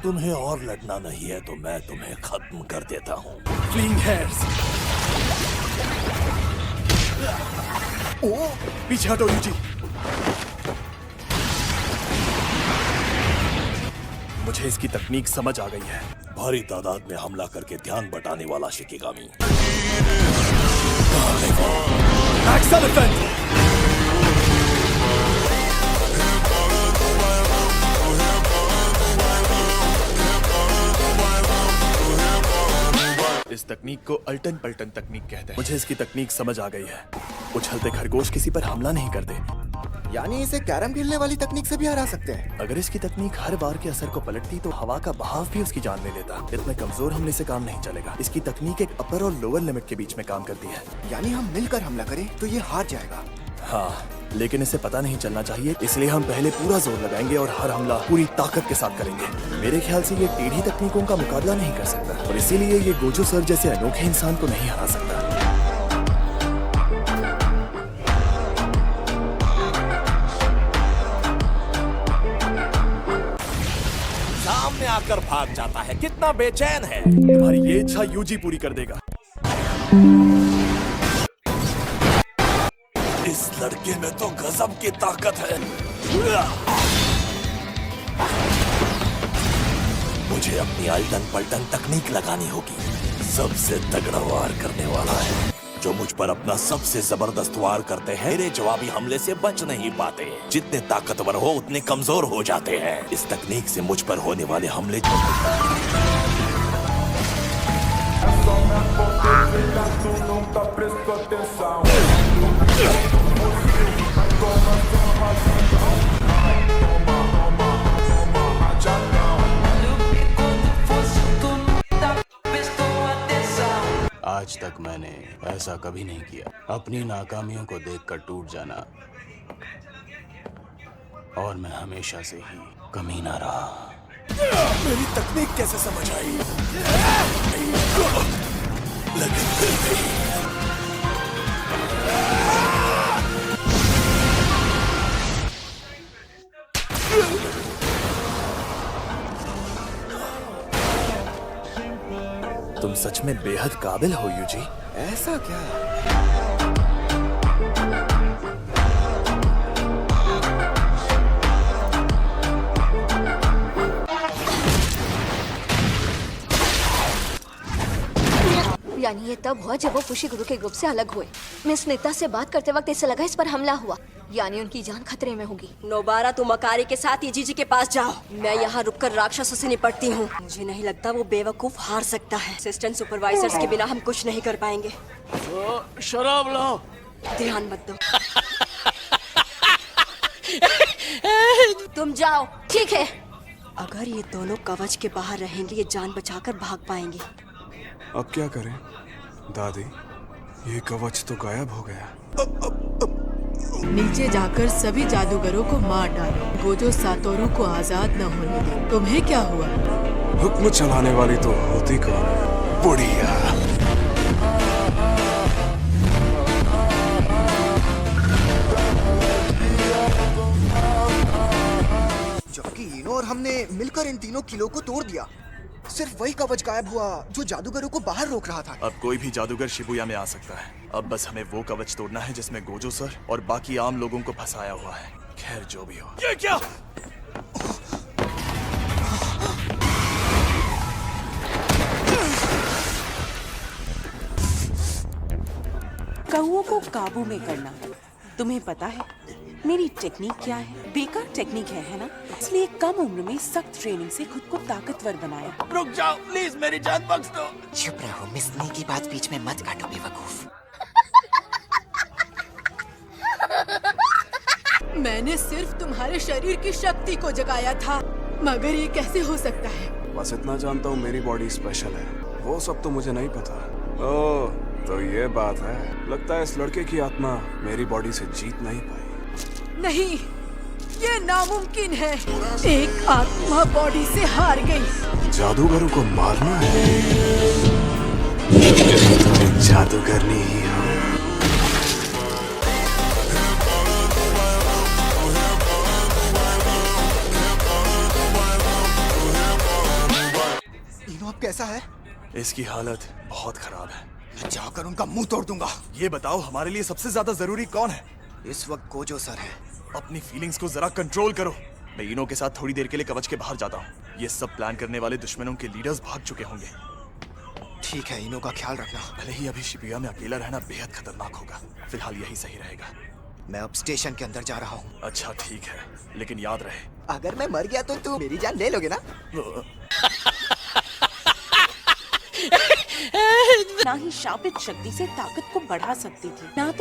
तुम्हें और लड़ना नहीं है तो मैं तुम्हें खत्म कर देता हूँ। Fling hairs. ओ, पीछे हटो यूजी। मुझे इसकी तकनीक समझ आ गई है। भारी तादाद में हमला करके ध्यान बटाने वाला शिकिगामी। Action effect. इस तकनीक को अल्टन पल्टन तकनीक कहते हैं। मुझे इसकी तकनीक समझ आ गई है। उछलते खरगोश किसी पर हमला नहीं करते। यानी इसे कैरम खेलने वाली तकनीक से भी हरा सकते हैं। अगर इसकी तकनीक हर बार के असर को पलटती तो हवा का बहाव भी उसकी जान ले लेता। इतने कमजोर हमले से काम नहीं चलेगा। इसकी तकनीक एक अपर और लोअर लिमिट के बीच में काम करती है। यानी हम मिलकर हमला करें तो ये हार जाएगा। हाँ, लेकिन इसे पता नहीं चलना चाहिए, इसलिए हम पहले पूरा जोर लगाएंगे और हर हमला पूरी ताकत के साथ करेंगे। मेरे ख्याल से ये टेढ़ी तकनीकों का मुकाबला नहीं कर सकता और इसीलिए ये गोजो सर जैसे अनोखे इंसान को नहीं हरा सकता। सामने आकर भाग जाता है, कितना बेचैन है। तुम्हारी ये इच्छा यूजी पूरी कर देगा। इस लड़के में तो गजब की ताकत है। मुझे अपनी अल्टन पल्टन तकनीक लगानी होगी। सबसे तगड़ा वार करने वाला है जो मुझ पर अपना सबसे जबरदस्त वार करते हैं। मेरे जवाबी हमले से बच नहीं पाते। जितने ताकतवर हो उतने कमजोर हो जाते हैं। इस तकनीक से मुझ पर होने वाले हमले आज तक मैंने ऐसा कभी नहीं किया। अपनी नाकामियों को देखकर टूट जाना, और मैं हमेशा से ही कमीना रहा। मेरी तकनीक कैसे समझ आई? लगन मिल गई। तुम सच में बेहद काबिल हो यूजी। ऐसा क्या? यानी ये तब हुआ जब वो फुशिगुरु के ग्रुप से अलग हुए। मिस नेता से बात करते वक्त इसे लगा इस पर हमला हुआ, यानी उनकी जान खतरे में होगी। नोबारा, तुम अकारी के साथ इजीजी के पास जाओ। मैं यहाँ रुककर राक्षसों से निपटती हूँ। मुझे नहीं लगता वो बेवकूफ हार सकता है। असिस्टेंट सुपरवाइजर्स के बिना हम कुछ नहीं कर पाएंगे। शराब लाओ। ध्यान मत दो। तुम जाओ। ठीक है। अगर ये दोनों कवच के बाहर रहेंगे ये जान बचाकर भाग पाएंगे। अब क्या करें दादी? ये कवच तो गायब हो गया। नीचे जाकर सभी जादूगरों को मार डालो। गोजो सातोरू को आजाद न होने दे। तुम्हें क्या हुआ? हुक्म चलाने वाली तो होती कौन? बुढ़िया। जबकि इनो और हमने मिलकर इन तीनों किलों को तोड़ दिया। सिर्फ वही कवच गायब हुआ जो जादूगरों को बाहर रोक रहा था। अब कोई भी जादूगर शिबुया में आ सकता है। अब बस हमें वो कवच तोड़ना है जिसमें गोजो सर और बाकी आम लोगों को फंसाया हुआ है। खैर जो भी हो। ये क्या? कौओं को काबू में करना। तुम्हें पता है मेरी टेक्निक क्या है? बेकार टेक्निक है ना? इसलिए कम उम्र में सख्त ट्रेनिंग से खुद को ताकतवर बनाया। रुक जाओ प्लीज, मेरी जान बख्श दो। चुप रहो, मिस ने की बात बीच में मत काटो बेवकूफ। मैंने सिर्फ तुम्हारे शरीर की शक्ति को जगाया था, मगर ये कैसे हो सकता है? बस इतना जानता हूँ मेरी बॉडी स्पेशल है। वो सब तो मुझे नहीं पता। ओह, तो ये बात है। लगता है इस लड़के की आत्मा मेरी बॉडी से जीत नहीं पाई। नहीं, ये नामुमकिन है। एक आत्मा बॉडी से हार गई। जादूगरों को मारना है? तुम्हें जादूगर नहीं हो। अब कैसा है? इसकी हालत बहुत खराब है। मैं जाकर उनका मुंह तोड़ दूंगा। ये बताओ हमारे लिए सबसे ज्यादा जरूरी कौन है? इस वक्त गोजो सर है। अपनी फीलिंग्स को जरा कंट्रोल करो। मैं इनो के साथ थोड़ी देर के लिए कवच के बाहर जाता हूँ। ये सब प्लान करने वाले दुश्मनों के लीडर्स भाग चुके होंगे। ठीक है, इनो का ख्याल रखना। भले ही अभी शिबुया में अकेला रहना बेहद खतरनाक होगा, फिलहाल यही सही रहेगा। मैं अब स्टेशन के अंदर जा रहा हूँ। अच्छा ठीक है, लेकिन याद रहे अगर मैं मर गया तो तू मेरी जान ले लोगे ना? ना ही शापित शक्ति से ताकत को बढ़ा सकती थी, ना तो